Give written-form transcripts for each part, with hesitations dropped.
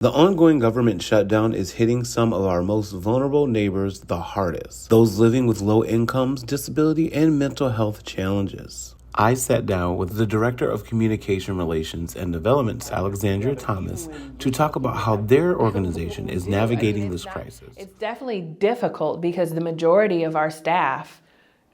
The ongoing government shutdown is hitting some of our most vulnerable neighbors the hardest, those living with low incomes, disability, and mental health challenges. I sat down with the Director of Communication Relations and Development, Alexandria Thomas, to talk about how their organization is navigating this crisis. It's definitely difficult because the majority of our staff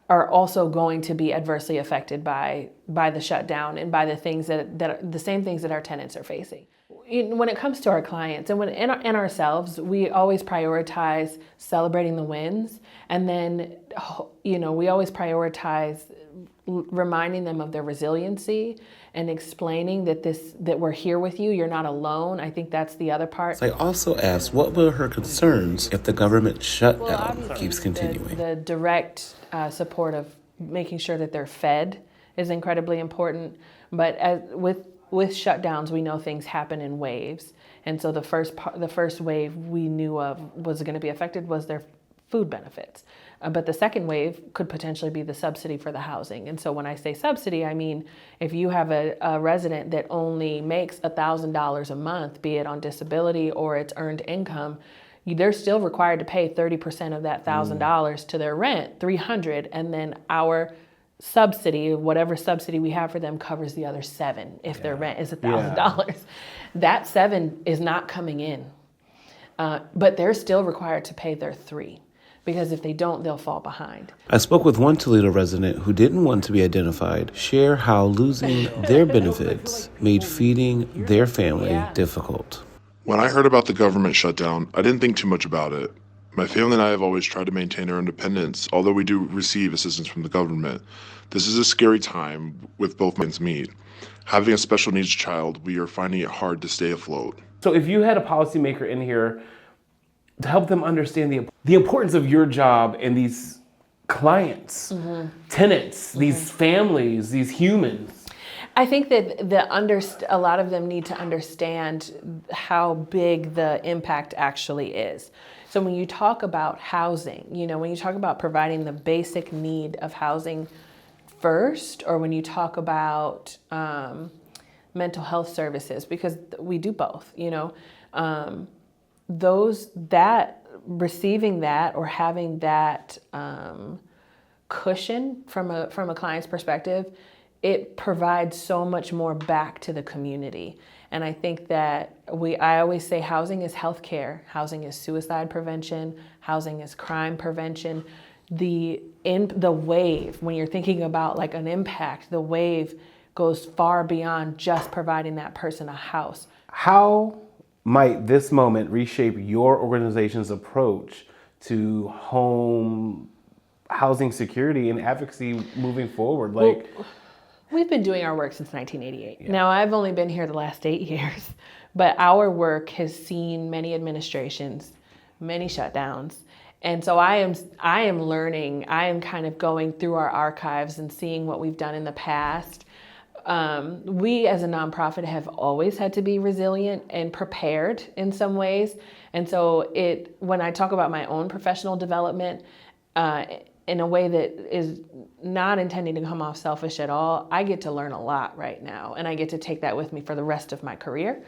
are also going to be adversely affected by the shutdown and by the things that the same things that our tenants are facing. When it comes to our clients and ourselves, we always prioritize celebrating the wins, and then we always prioritize reminding them of their resiliency and explaining that we're here with you. You're not alone. I think that's the other part. I also asked what were her concerns if the government shutdown keeps continuing. The direct support of making sure that they're fed is incredibly important. But with shutdowns, we know things happen in waves, and so the first wave we knew of was going to be affected was their food benefits. But the second wave could potentially be the subsidy for the housing. And so when I say subsidy, I mean if you have a resident that only makes $1,000 a month, be it on disability or it's earned income, they're still required to pay 30% of that $1,000 to their rent, $300, and then our subsidy, whatever subsidy we have for them, covers the other $7 if their rent is $1,000. That $7 is not coming in, but they're still required to pay their $3. Because if they don't, they'll fall behind. I spoke with one Toledo resident who didn't want to be identified, share how losing their benefits made feeding their family difficult. When I heard about the government shutdown, I didn't think too much about it. My family and I have always tried to maintain our independence, although we do receive assistance from the government. This is a scary time with both minds meet. Having a special needs child, we are finding it hard to stay afloat. So if you had a policymaker in here to help them understand the importance of your job and these clients, tenants, these families, these humans. I think that a lot of them need to understand how big the impact actually is. So when you talk about housing, when you talk about providing the basic need of housing first, or when you talk about mental health services, because we do both, receiving that or having that cushion from a client's perspective, it provides so much more back to the community. And I think that I always say housing is healthcare, housing is suicide prevention, housing is crime prevention. The wave, when you're thinking about like an impact, the wave goes far beyond just providing that person a house. How might this moment reshape your organization's approach to home housing security and advocacy moving forward? We've been doing our work since 1988. Yeah. Now, I've only been here the last 8 years, but our work has seen many administrations, many shutdowns. And so I am learning, I am kind of going through our archives and seeing what we've done in the past. We as a nonprofit have always had to be resilient and prepared in some ways. And so when I talk about my own professional development in a way that is not intending to come off selfish at all, I get to learn a lot right now. And I get to take that with me for the rest of my career.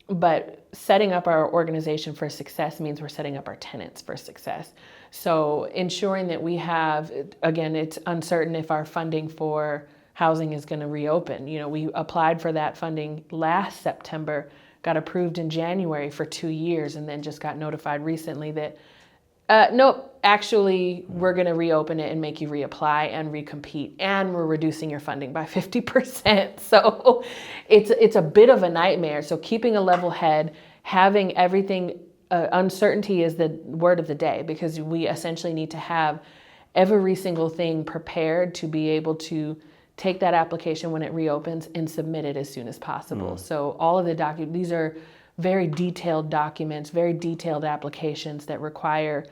But setting up our organization for success means we're setting up our tenants for success. So ensuring that we have, again, it's uncertain if our funding for housing is going to reopen. We applied for that funding last September, got approved in January for 2 years, and then just got notified recently that, nope, actually, we're going to reopen it and make you reapply and recompete, and we're reducing your funding by 50%. So it's a bit of a nightmare. So keeping a level head, having everything, uncertainty is the word of the day, because we essentially need to have every single thing prepared to be able to take that application when it reopens and submit it as soon as possible. So all of the documents, these are very detailed documents, very detailed applications that require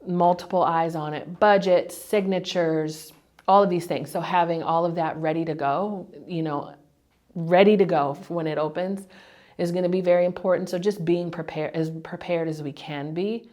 multiple eyes on it, budgets, signatures, all of these things. So having all of that ready to go, ready to go when it opens is going to be very important. So just being prepared as we can be